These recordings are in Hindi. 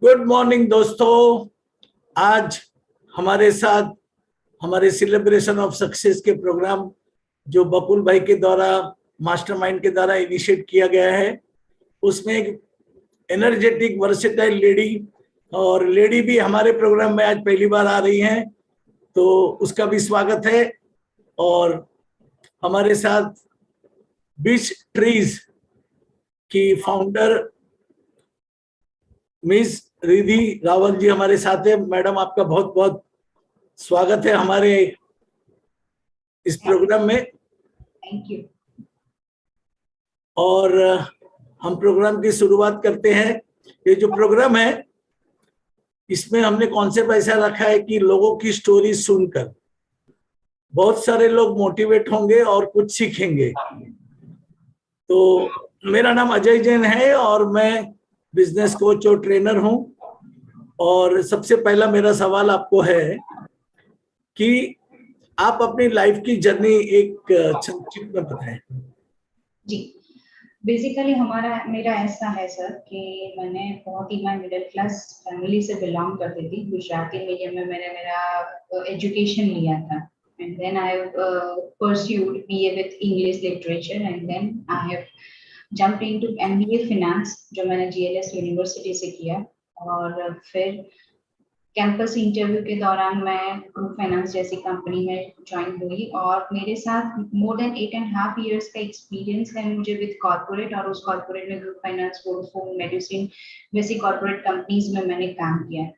गुड मॉर्निंग दोस्तों। आज हमारे साथ हमारे सेलिब्रेशन ऑफ सक्सेस के प्रोग्राम जो बकुल भाई के द्वारा मास्टरमाइंड के द्वारा इनिशिएट किया गया है, उसमें एक एनर्जेटिक वर्सेटाइल लेडी और लेडी भी हमारे प्रोग्राम में आज पहली बार आ रही हैं, तो उसका भी स्वागत है। और हमारे साथ बीच ट्रीज की फाउंडर मिस रिधि रावल जी हमारे साथ है। मैडम, आपका बहुत बहुत स्वागत है हमारे इस प्रोग्राम में। Thank you. और हम प्रोग्राम की शुरुआत करते हैं। ये जो प्रोग्राम है, इसमें हमने कॉन्सेप्ट ऐसा रखा है कि लोगों की स्टोरी सुनकर बहुत सारे लोग मोटिवेट होंगे और कुछ सीखेंगे। तो मेरा नाम अजय जैन है और मैं बिजनेस कोच और ट्रेनर हूं। और सबसे पहला मेरा सवाल आपको है कि आप अपनी लाइफ की जर्नी एक संक्षिप्त में बताएं। जी, बेसिकली मेरा ऐसा है सर कि मैंने बहुत ही मैं मिडिल क्लास फैमिली से बिलोंग करती थी। गुजराती मीडियम में मैंने मेरा एजुकेशन लिया था and then I pursued BA with English literature and then I have jumped into MBA finance जो मैंने जीएलएस यूनिवर्सिटी से किया। और फिर कैंपस इंटरव्यू के दौरान मैं ग्रुप फाइनेंस जैसी कंपनी में ज्वाइन हुई और मेरे साथ मोर देन 8.5 years का एक्सपीरियंस है मुझे विद कॉर्पोरेट। और उस कॉर्पोरेट में ग्रुप फाइनेंस, वोडाफोन, मेडिसिन वैसी कॉर्पोरेट कंपनीज में मैंने काम किया।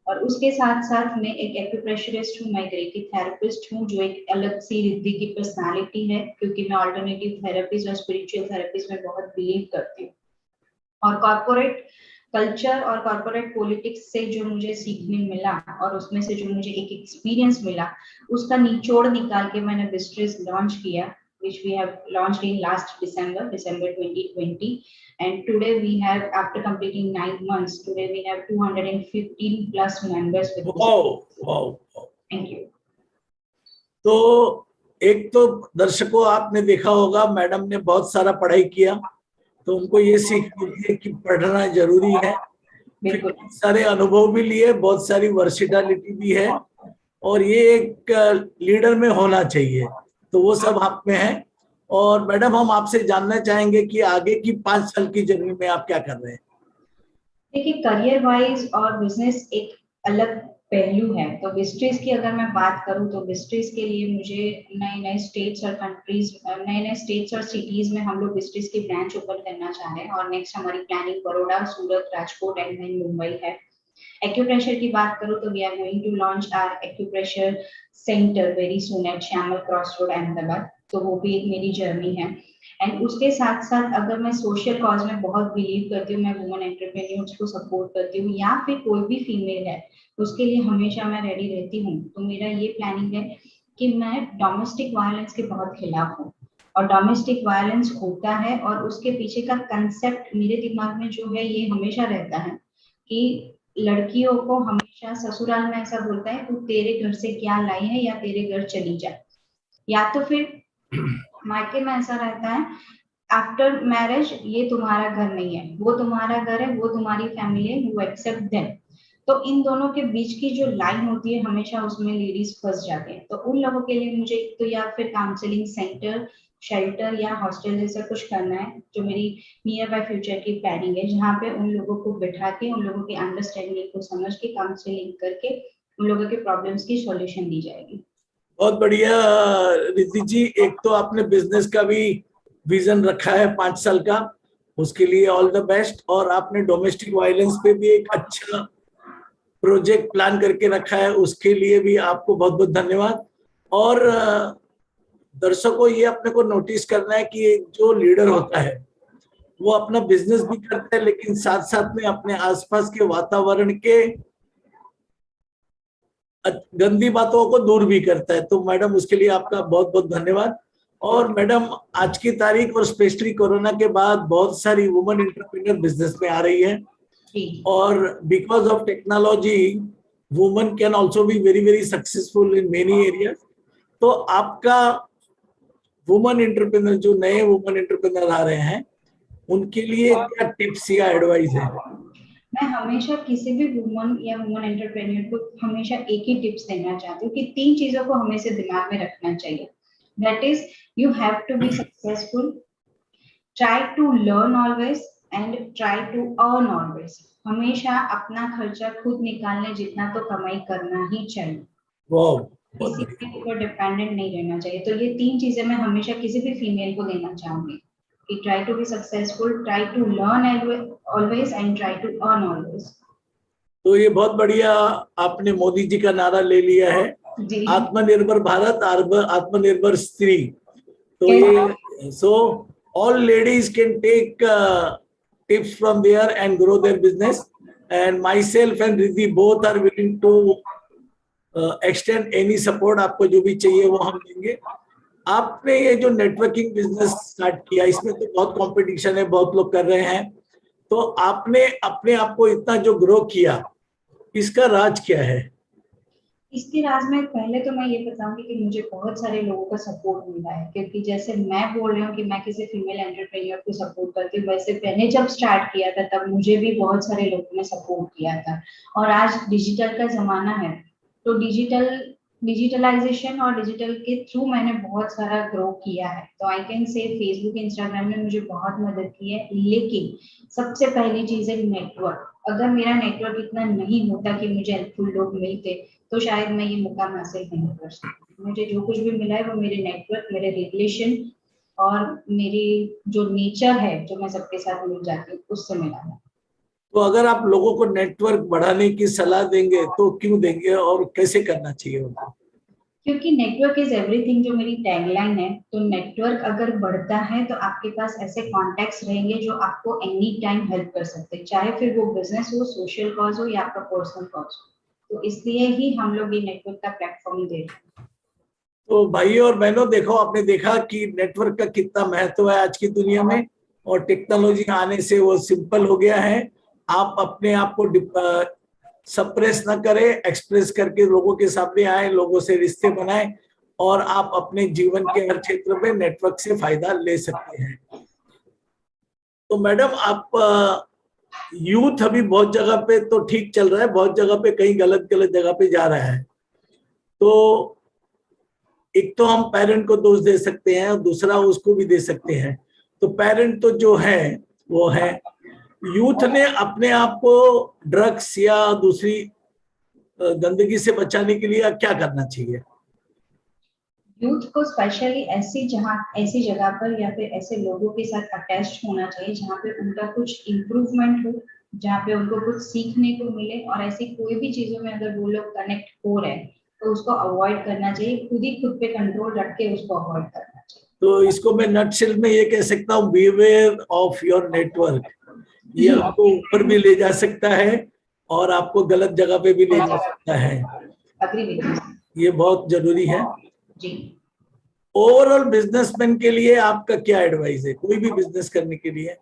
और उसके साथ साथ मैं एक एक्यूप्रेशरिस्ट हूँ, मैं एक रेकी थेरेपिस्ट हूँ, जो एक अलग सी रिद्धि की पर्सनालिटी है, क्योंकि मैं ऑल्टरनेटिव थेरेपीज और स्पिरिचुअल थेरेपीज में बहुत बिलीव करती हूँ। और कॉर्पोरेट कल्चर और कॉर्पोरेट पॉलिटिक्स से जो मुझे सीखने मिला और उसमें से जो मुझे एक एक्सपीरियंस मिला, उसका निचोड़ निकाल के मैंने बिस्ट्रेस लॉन्च किया, which we have launched in last December 2020, and today we have, after completing 9 months, today we have 215 plus members with wow. Thank you. तो एक तो दर्शकों, आपने देखा होगा मैडम ने बहुत सारा पढ़ाई किया, तो उनको ये सीख मिली है कि पढ़ना जरूरी है। फिर बहुत सारे अनुभव भी लिए, बहुत सारी वर्सिटैलिटी भी है, और ये एक लीडर में होना चाहिए, तो वो सब आप में है। और मैडम, हम आपसे जानना चाहेंगे कि आगे की 5 साल की जर्नी में आप क्या कर रहे हैं। देखिए, करियर वाइज और बिजनेस एक अलग पहलू है। तो बिस्ट्रीज की अगर मैं बात करूं तो बिस्ट्रीज के लिए मुझे नए नए स्टेट्स और कंट्रीज, नए नए स्टेट्स और सिटीज में हम लोग बिस्ट्रीज की ब्रांच ओपन करना चाह रहे हैं। और नेक्स्ट हमारी planning Baroda, Surat, Rajkot and then Mumbai है। एक्यूप्रेशर की बात करूं तो we are going to launch our acupressure centre very soon at Shyamal cross road, Ahmedabad. तो वो भी एक मेरी जर्नी है। एंड उसके साथ साथ अगर मैं सोशल कॉज में बहुत बिलीव करती हूँ, मैं वुमेन एंटरप्रेन्योर्स को सपोर्ट करती हूँ, या फिर कोई भी फीमेल है उसके लिए हमेशा मैं रेडी रहती हूँ। तो मेरा ये प्लानिंग है कि मैं डोमेस्टिक वायलेंस के बहुत खिलाफ हूँ। और डोमेस्टिक वायलेंस होता है और उसके पीछे का कंसेप्ट मेरे दिमाग में जो है ये हमेशा रहता है कि लड़कियों को हमेशा ससुराल में ऐसा बोलता है, तू तेरे घर से क्या लाई है या तेरे घर चली जा। या तो फिर मायके में ऐसा रहता है, आफ्टर मैरिज ये तुम्हारा घर नहीं है, वो तुम्हारा घर है, वो तुम्हारी फैमिली है, यू एक्सेप्ट देम। तो इन दोनों के बीच की जो लाइन होती है, हमेशा उसमें लेडीज फंस जाते हैं। तो उन लोगों के लिए मुझे तो या फिर काउंसलिंग सेंटर, शेल्टर या हॉस्टल जैसा कुछ करना है, जो मेरी नियर बाय फ्यूचर की प्लानिंग है, जहाँ पे उन लोगों को बिठा के, उन लोगों की अंडरस्टैंडिंग को समझ के, काउंसलिंग करके उन लोगों के प्रॉब्लम्स की सॉल्यूशन दी जाएगी। बहुत बढ़िया रिद्धि जी। एक तो आपने बिजनेस का भी विजन रखा है 5 साल का, उसके लिए ऑल द बेस्ट। और आपने डोमेस्टिक वायलेंस पे भी एक अच्छा प्रोजेक्ट प्लान करके रखा है, उसके लिए भी आपको बहुत बहुत धन्यवाद। और दर्शकों, ये अपने को नोटिस करना है कि जो लीडर होता है वो अपना बिजनेस भी करता है, लेकिन साथ साथ में अपने आसपास के वातावरण के गंदी बातों को दूर भी करता है। तो मैडम, उसके लिए आपका बहुत बहुत धन्यवाद। और मैडम, आज की तारीख और स्पेशली कोरोना के बाद बहुत सारी वुमेन एंटरप्रेन्योर बिजनेस में आ रही है, और because of technology women can also be very very successful in many areas. तो आपका वुमेन एंटरप्रेन्योर, जो नए वुमेन एंटरप्रेन्योर आ रहे हैं, उनके लिए क्या टिप्स या एडवाइस है। मैं हमेशा किसी भी वुमन या वुमन एंटरप्रेन्योर को हमेशा एक ही टिप्स देना चाहती हूँ कि 3 चीजों को हमेशा दिमाग में रखना चाहिए। That is, you have to be successful, try to learn always and try to earn always. हमेशा अपना खर्चा खुद निकालने जितना तो कमाई करना ही चाहिए, वाह, बहुत किसी बढ़िया। के ऊपर डिपेंडेंट नहीं रहना चाहिए। तो ये 3 चीजें मैं हमेशा किसी भी फीमेल को देना चाहूंगी कि try to be successful, try to learn always and try to earn always. तो ये बहुत बढ़िया, आपने मोदी जी का नारा ले लिया है, जी, आत्मनिर्भर भारत, आत्मनिर्भर स्त्री। तो कैसे? ये, so all ladies can take tips from there and grow their business, and myself and Riddhi both are willing to extend any support. आपको जो भी चाहिए वो हम देंगे। आपने ये जो नेटवर्किंग बिजनेस स्टार्ट किया, इसमें तो बहुत कंपटीशन है, बहुत लोग कर रहे हैं, तो आपने अपने आप को इतना जो ग्रो किया, इसका राज क्या है? इसके राज में पहले तो मैं ये बताऊंगी कि मुझे बहुत सारे लोगों का सपोर्ट मिला है, क्योंकि जैसे मैं बोल रही हूँ कि मैं किसी फीमेल एंटरप्रेन्योर को सपोर्ट करती हूँ, वैसे मैंने जब स्टार्ट किया था तब मुझे भी बहुत सारे लोगों ने सपोर्ट किया था। और आज डिजिटल का जमाना है, तो डिजिटलाइजेशन और डिजिटल के थ्रू मैंने बहुत सारा ग्रो किया है। तो I can say Facebook Instagram ने मुझे बहुत मदद की है, लेकिन सबसे पहली चीज है नेटवर्क। अगर मेरा नेटवर्क इतना नहीं होता कि मुझे हेल्पफुल लोग मिलते, तो शायद मैं ये मुकाम हासिल नहीं कर सकती। मुझे जो कुछ भी मिला है वो मेरे नेटवर्क, मेरे रिलेशन और मेरी जो नेचर है, जो मैं सबके साथ मिल जाती हूँ, उससे मिला है। तो अगर आप लोगों को नेटवर्क बढ़ाने की सलाह देंगे तो क्यों देंगे और कैसे करना चाहिए उनको? क्योंकि नेटवर्क इज एवरीथिंग, जो मेरी टैगलाइन है। तो नेटवर्क अगर बढ़ता है तो आपके पास ऐसे कॉन्टेक्ट्स रहेंगे जो आपको एनी टाइम हेल्प कर सकते हैं, चाहे फिर वो बिजनेस हो, सोशल कॉज हो या आपका पर्सनल कॉज हो। तो इसलिए ही हम लोग ये नेटवर्क का प्लेटफॉर्म दे रहे हैं। तो भाइयों और बहनों, देखो, आपने देखा कि नेटवर्क का कितना महत्व है आज की दुनिया में, और टेक्नोलॉजी आने से वो सिंपल हो गया है। आप अपने आप को सप्रेस ना करें, एक्सप्रेस करके लोगों के सामने आए, लोगों से रिश्ते बनाए, और आप अपने जीवन के हर क्षेत्र में नेटवर्क से फायदा ले सकते हैं। तो मैडम, आप यूथ अभी बहुत जगह पे तो ठीक चल रहा है, बहुत जगह पे कहीं गलत गलत जगह पे जा रहा है। तो एक तो हम पेरेंट को दोष दे सकते हैं और दूसरा उसको भी दे सकते हैं। तो पेरेंट तो जो है वो है, यूथ ने अपने आप को ड्रग्स या दूसरी गंदगी से बचाने के लिए क्या करना चाहिए? यूथ को स्पेशली ऐसी जगह पर या फिर ऐसे लोगों के साथ अटैच होना चाहिए जहाँ पे उनका कुछ इम्प्रूवमेंट हो, जहाँ पे उनको कुछ सीखने को मिले। और ऐसी कोई भी चीजों में अगर वो लोग कनेक्ट हो रहे हैं तो उसको अवॉइड करना चाहिए, खुद ही खुद पे कंट्रोल रख के उसको अवॉइड करना चाहिए। तो इसको मैं नटशेल में ये कह सकता हूँ, बीवेयर ऑफ योर नेटवर्क। ये आपको ऊपर भी ले जा सकता है और आपको गलत जगह पे भी ले जा सकता है। अग्री विद ये बहुत जरूरी है। जी। ओवरऑल बिजनेसमैन के लिए आपका क्या एडवाइस है, कोई भी बिजनेस करने के लिए?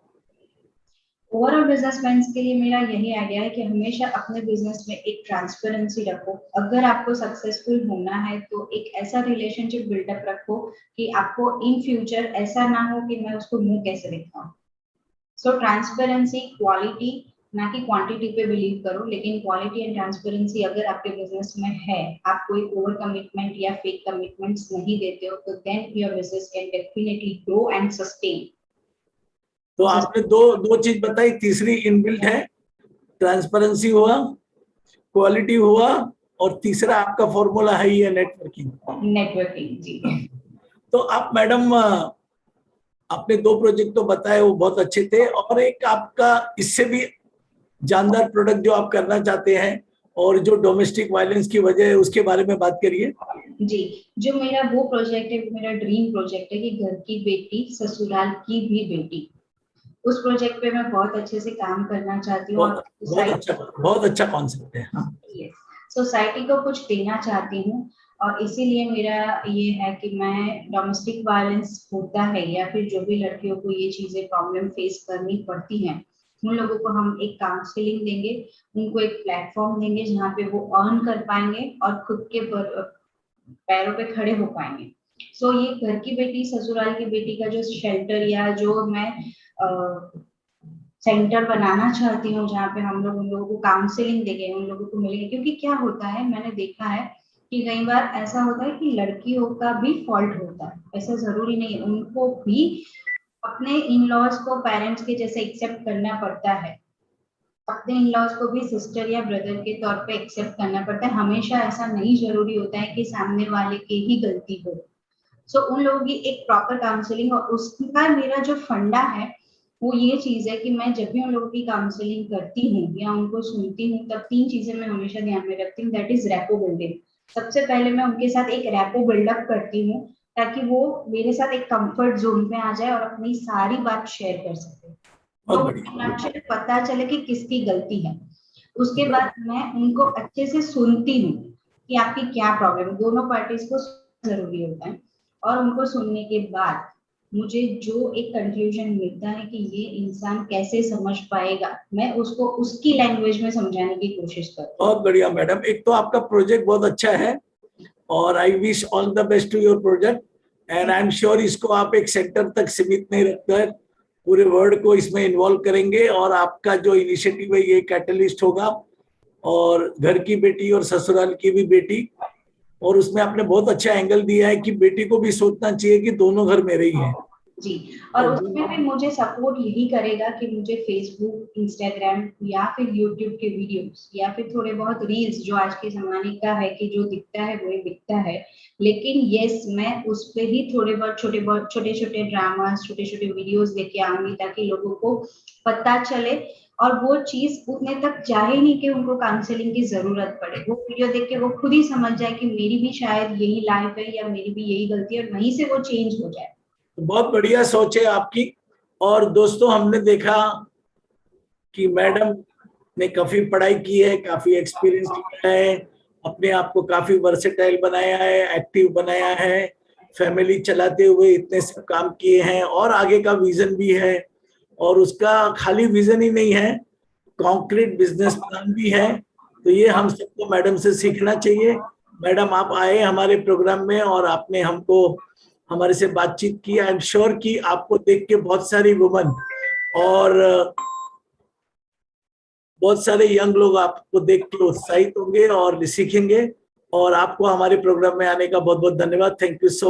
ओवरऑल बिजनेसमैन के लिए मेरा यही आइडिया है कि हमेशा अपने बिजनेस में एक ट्रांसपेरेंसी रखो। अगर आपको सक्सेसफुल होना है तो एक ऐसा रिलेशनशिप बिल्डअप रखो कि आपको इन फ्यूचर ऐसा ना हो कि मैं उसको मुंह कैसे दिखाऊं। सो ट्रांसपेरेंसी, क्वालिटी, ना कि क्वांटिटी पे बिलीव करो, लेकिन क्वालिटी एंड ट्रांसपेरेंसी अगर आपके बिजनेस में है, आप कोई ओवर कमिटमेंट या फेक कमिटमेंट्स नहीं देते हो, तो then your business can definitely grow and sustain. तो आपने दो दो चीज बताई, तीसरी इनबिल्ट है। ट्रांसपेरेंसी हुआ, क्वालिटी हुआ, और तीसरा आपका फॉर्मूला है ये नेटवर्किंग। नेटवर्किंग जी। तो आप मैडम, आपने दो प्रोजेक्ट तो बताए, वो बहुत अच्छे थे, और एक आपका इससे भी जानदार प्रोडक्ट जो आप करना चाहते हैं और जो डोमेस्टिक वायलेंस की वजह है, उसके बारे में बात करिए। जी, जो मेरा वो प्रोजेक्ट है, मेरा ड्रीम प्रोजेक्ट है कि घर की बेटी ससुराल की भी बेटी। उस प्रोजेक्ट पे मैं बहुत अच्छे से काम करना चाहती हूँ और बहुत बहुत अच्छा कॉन्सेप्ट है। हाँ। सोसाइटी को कुछ देना चाहती हूँ। और इसीलिए मेरा ये है कि मैं डोमेस्टिक वायलेंस होता है या फिर जो भी लड़कियों को ये चीजें प्रॉब्लम फेस करनी पड़ती हैं, उन लोगों को हम एक काउंसलिंग देंगे, उनको एक प्लेटफॉर्म देंगे जहाँ पे वो अर्न कर पाएंगे और खुद के पैरों पे खड़े हो पाएंगे। सो ये घर की बेटी ससुराल की बेटी का जो शेल्टर या जो मैं सेंटर बनाना चाहती हूँ जहाँ पे हम लोग उन लोगों को काउंसलिंग देंगे, उन लोगों को मिलेंगे। क्योंकि क्या होता है, मैंने देखा है कि कई बार ऐसा होता है कि लड़कियों का भी फॉल्ट होता है, ऐसा जरूरी नहीं है, उनको भी अपने इन लॉज को पेरेंट्स के जैसे एक्सेप्ट करना पड़ता है, अपने इन लॉज को भी सिस्टर या ब्रदर के तौर पे एक्सेप्ट करना पड़ता है। हमेशा ऐसा नहीं जरूरी होता है कि सामने वाले की ही गलती हो। सो उन लोगों की एक प्रॉपर काउंसलिंग, और उसका मेरा जो फंडा है वो ये चीज है कि मैं जब भी उन लोगों की काउंसलिंग करती हूँ या उनको सुनती हूँ, तब 3 चीजें मैं हमेशा ध्यान में रखती हूँ। That is rapport building. सबसे पहले मैं उनके साथ एक रैपो बिल्डअप करती हूँ, ताकि वो मेरे साथ एक कंफर्ट जोन में आ जाए और अपनी सारी बात शेयर कर सके, बहुत तो बढ़िया। मुझे पता चले कि किसकी गलती है। उसके बाद मैं उनको अच्छे से सुनती हूँ कि आपकी क्या प्रॉब्लम है, दोनों पार्टीज को जरूरी होता है। और उनको सुनने के बाद मुझे जो एक कंक्लूजन मिलता है कि ये इंसान कैसे समझ पाएगा, मैं उसको उसकी लैंग्वेज में समझाने की कोशिश करती हूँ। बहुत बढ़िया मैडम, एक तो आपका प्रोजेक्ट बहुत अच्छा है और I wish all the best to your project. And I am sure इसको आप एक सेक्टर तक सीमित नहीं रखकर पूरे वर्ल्ड को इसमें इन्वॉल्व करेंगे और आपका जो इनिशिएटिव है ये कैटलिस्ट होगा, और घर की बेटी और ससुराल की भी बेटी। और उसमें आपने बहुत अच्छा एंगल दिया है कि बेटी को भी सोचना चाहिए कि दोनों घर मेरे ही हैं। जी। और और उसमें भी मुझे सपोर्ट यही करेगा कि मुझे फेसबुक, इंस्टाग्राम या फिर यूट्यूब के वीडियोस या फिर थोड़े बहुत रील्स, जो आज के जमाने का है कि जो दिखता है वही बिकता है, लेकिन यस मैं उस पे ही थोड़े बहुत छोटे छोटे ड्रामास, छोटे छोटे वीडियोस लेके आऊंगी, ताकि लोगों को पता चले और वो चीज उतने तक जाए नहीं कि उनको काउंसलिंग की जरूरत पड़े। वो वीडियो देख के वो खुद ही समझ जाए कि मेरी भी शायद यही लाइफ है या मेरी भी यही गलती है, और वहीं से वो चेंज हो जाए। बहुत बढ़िया सोच है आपकी। और दोस्तों, हमने देखा कि मैडम ने काफी पढ़ाई की है, काफी एक्सपीरियंस लिया है, अपने आप को काफी वर्सेटाइल बनाया है, एक्टिव बनाया है, फैमिली चलाते हुए इतने सब काम किए हैं और आगे का विजन भी है। और उसका खाली विजन ही नहीं है, कॉन्क्रीट बिजनेस प्लान भी है। तो ये हम सबको मैडम से सीखना चाहिए। मैडम, आप आए हमारे प्रोग्राम में और आपने हमको हमारे से बातचीत की। आई एम श्योर कि आपको देख के बहुत सारी वुमन और बहुत सारे यंग लोग आपको देख के उत्साहित होंगे और सीखेंगे। और आपको हमारे प्रोग्राम में आने का बहुत बहुत धन्यवाद। Thank you so